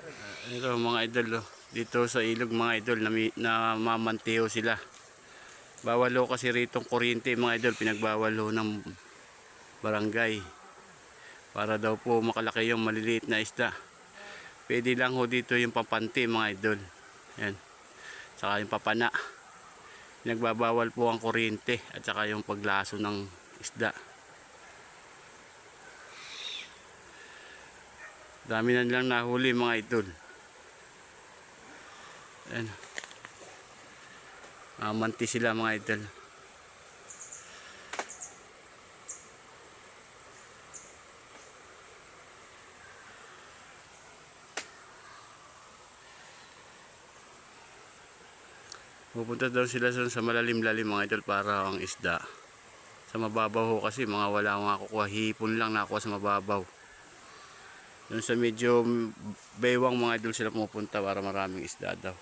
Ito mga idol, oh. Dito sa ilog mga idol, namamantiho sila. Bawal ho kasi ritong kuryente mga idol, pinagbawal ho ng barangay. Para daw po makalaki yung maliliit na isda. Pwede lang ho dito yung papanti mga idol. Yan. Saka yung papana. Pinagbabawal po ang kuryente at saka yung paglaso ng isda. Dami na lang nahuli mga idol. Ayan. Manti sila mga idol. Pupunta daw sila sa malalim-lalim mga idol para ang isda. Sa mababaw ho kasi mga wala makukuha, hipon lang nakuha sa mababaw. Doon sa medyo baywang mga idol sila pumupunta para maraming isda daw.